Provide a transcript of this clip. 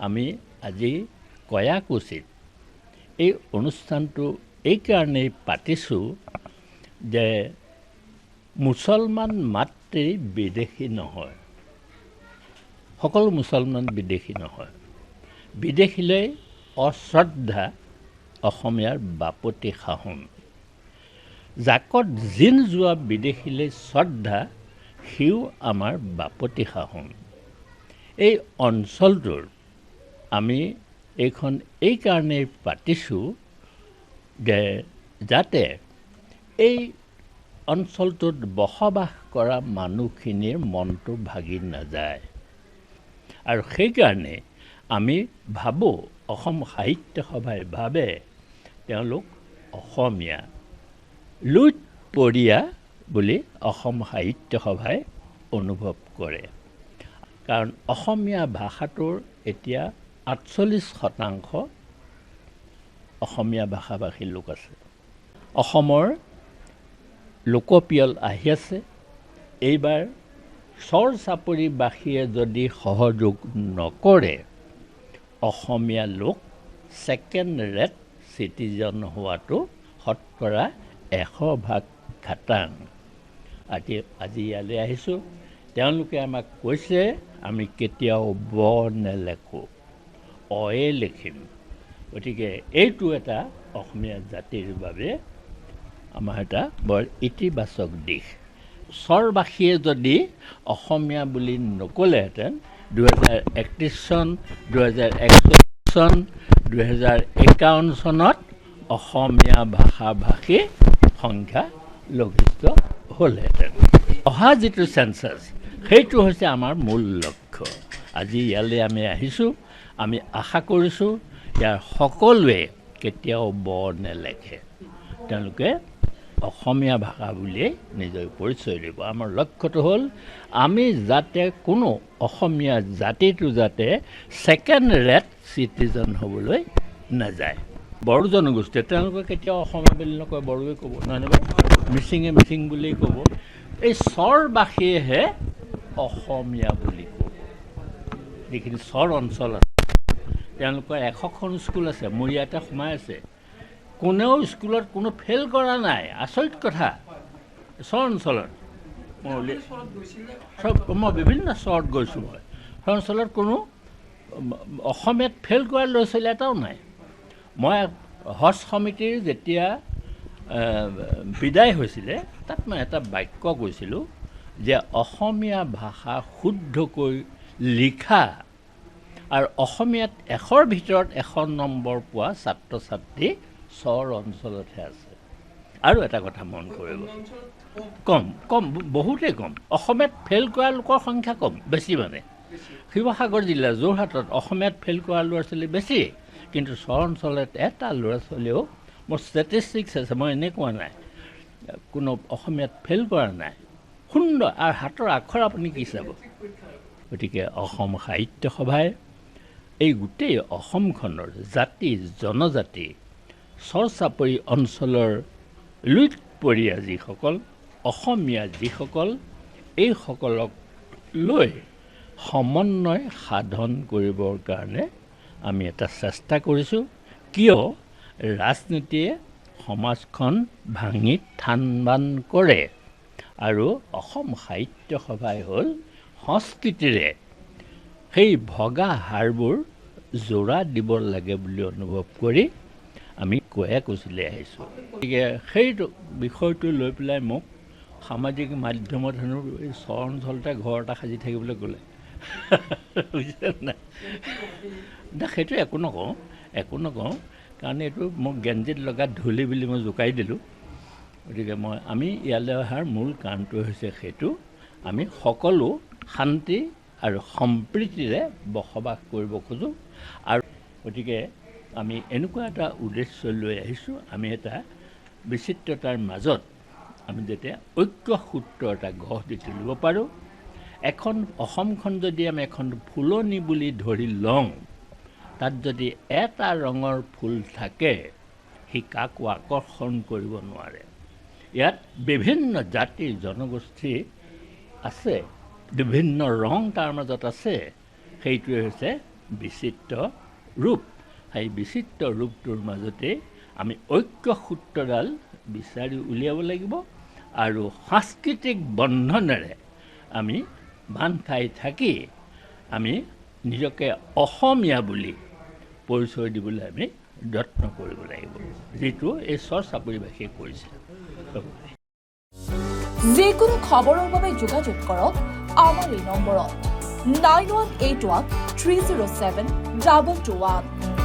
আমি আজি কয়াকুছিত এই অনুষ্ঠানটো এইকাৰণেই পাতিছোঁ যে মুছলমান মাত্ৰেই বিদেশী নহয়, সকলো মুছলমান বিদেশী নহয়। বিদেশীলৈ অশ্ৰদ্ধা অসমীয়াৰ বাপতি সাহোন। জাকত জিন যোৱা বিদেশীলৈ শ্ৰদ্ধা সিও আমাৰ বাপতি সাহোন। এই অঞ্চলটোৰ আমি এইখন এইকাৰণেই পাতিছোঁ যে যাতে এই অঞ্চলটোত বসবাস কৰা মানুহখিনিৰ মনটো ভাগি নাযায়। আৰু সেইকাৰণে আমি ভাবোঁ, অসম সাহিত্য সভাই ভাবে তেওঁলোক অসমীয়া, লুইতপৰীয়া বুলি অসম সাহিত্য সভাই অনুভৱ কৰে। কাৰণ অসমীয়া ভাষাটোৰ এতিয়া 48% অসমীয়া ভাষাভাষী লোক আছে। অসমৰ লোকপিয়ল আহি আছে। এইবাৰ চৰ চাপৰিবাসীয়ে যদি সহযোগ নকৰে, অসমীয়া লোক ছেকেণ্ড ৰেট চিটিজন হোৱাটো শতকৰা 100% খাটাং। আজি ইয়ালৈ আহিছোঁ, তেওঁলোকে আমাক কৈছে আমি কেতিয়াও ব নেলেখোঁ, অয়ে লিখিম। গতিকে এইটো এটা অসমীয়া জাতিৰ বাবে আমাৰ এটা বৰ ইতিবাচক দিশ। চৰবাসীয়ে যদি অসমীয়া বুলি নক'লেহেঁতেন 2031 চন, 2041 চন, 2051 চনত অসমীয়া ভাষাভাষী সংখ্যা লঘিষ্ঠ হ'লহেঁতেন। অহা যিটো চেঞ্চাছ, সেইটো হৈছে আমাৰ মূল লক্ষ্য। আজি ইয়ালৈ আমি আহিছোঁ, আমি আশা কৰিছোঁ ইয়াৰ সকলোৱে কেতিয়াও ব নেলেখে, তেওঁলোকে অসমীয়া ভাষা বুলিয়েই নিজৰ পৰিচয় দিব। আমাৰ লক্ষ্যটো হ'ল আমি যাতে কোনো অসমীয়া জাতিটো যাতে ছেকেণ্ড ৰেট চিটিজন হ'বলৈ নাযায়। বড়ো জনগোষ্ঠীয়ে তেওঁলোকে কেতিয়াও অসমীয়া বুলি নকয়, বড়োৱে ক'ব, নহয় নহয়, মিচিঙে মিচিং বুলি ক'ব। এই চৰবাসীয়েহে অসমীয়া বুলি ক'ব। যিখিনি চৰ অঞ্চল আছে তেওঁলোকৰ 100খন স্কুল আছে, মোৰ ইয়াতে সোমাই আছে, কোনেও স্কুলত কোনো ফেইল কৰা নাই। আচৰিত কথা। চৰ অঞ্চলত মই বিভিন্ন চৰত গৈছোঁ। মই চৰ অঞ্চলত কোনো অসমীয়াত ফেইল কৰা ল'ৰা ছোৱালী এটাও নাই। মই হজ সমিতিৰ যেতিয়া বিদায় হৈছিলে, তাত মই এটা বাক্য কৈছিলোঁ যে অসমীয়া ভাষা শুদ্ধকৈ লিখা আৰু অসমীয়াত 100ৰ ভিতৰত 100 নম্বৰ পোৱা ছাত্ৰ ছাত্ৰী চৰ অঞ্চলতহে আছে। আৰু এটা কথা মন কৰিব, কম বহুতেই কম। অসমীয়াত ফেইল কৰা লোকৰ সংখ্যা কম, বেছি মানে শিৱসাগৰ জিলা যোৰহাটত অসমীয়াত ফেইল কৰা ল'ৰা ছোৱালী বেছি, কিন্তু চৰ অঞ্চলত এটা ল'ৰা ছোৱালীও, মোৰ ষ্টেটিষ্টিক্স আছে, মই এনেই কোৱা নাই, কোনো অসমীয়াত ফেইল কৰা নাই। সুন্দৰ আৰু হাতৰ আখৰ আপুনি কি চাব। গতিকে অসম সাহিত্য সভাই এই গোটেই অসমখনৰ জাতি জনজাতি চৰ চাপৰি অঞ্চলৰ লুইতপৰীয়া যিসকল অসমীয়া যিসকল, এইসকলক লৈ সমন্বয় সাধন কৰিবৰ কাৰণে আমি এটা চেষ্টা কৰিছোঁ। কিয় ৰাজনীতিয়ে সমাজখন ভাঙি থান বান কৰে আৰু অসম সাহিত্য সভাই হ'ল সংস্কৃতিৰে সেই ভগা হাড়বোৰ জোৰা দিব লাগে বুলি অনুভৱ কৰি আমি কয়াকুছিলৈ আহিছোঁ। গতিকে সেইটো বিষয়টো লৈ পেলাই মোক সামাজিক মাধ্যমত হেনো এই চৰ অঞ্চলতে ঘৰ এটা সাজি থাকিবলৈ ক'লে। বুজিছে নাই? সেইটো একো নকওঁ, কাৰণ এইটো মোক গেঞ্জিত লগা ধূলি বুলি মই জোকাই দিলোঁ। গতিকে আমি ইয়ালৈ অহাৰ মূল কাৰণটো হৈছে সেইটো, আমি সকলো শান্তি আৰু সম্প্ৰীতিৰে বসবাস কৰিব খোজোঁ। আৰু গতিকে আমি এনেকুৱা এটা উদ্দেশ্য লৈ আহিছোঁ, আমি এটা বিচিত্ৰতাৰ মাজত আমি যেতিয়া ঐক্য সূত্ৰ এটা গঢ় দি তুলিব পাৰোঁ। এখন অসমখন যদি আমি এখন ফুলনি বুলি ধৰি লওঁ, তাত যদি এটা ৰঙৰ ফুল থাকে, সি কাকো আকৰ্ষণ কৰিব নোৱাৰে। ইয়াত বিভিন্ন জাতি জনগোষ্ঠী আছে, বিভিন্ন ৰং তাৰ মাজত আছে। সেইটোৱে হৈছে বিচিত্ৰ ৰূপ। সেই বিচিত্ৰ ৰূপটোৰ মাজতে আমি ঐক্য সূত্ৰডাল বিচাৰি উলিয়াব লাগিব আৰু সাংস্কৃতিক বন্ধনেৰে আমি বান্ধ খাই থাকি আমি নিজকে অসমীয়া বুলি পৰিচয় দিবলৈ আমি যত্ন কৰিব লাগিব, যিটো এই চৰ চাপৰিবাসীয়ে কৰিছে। যিকোনো খবৰৰ বাবে যোগাযোগ কৰক আমাৰ এই নম্বৰত 9181 307 221।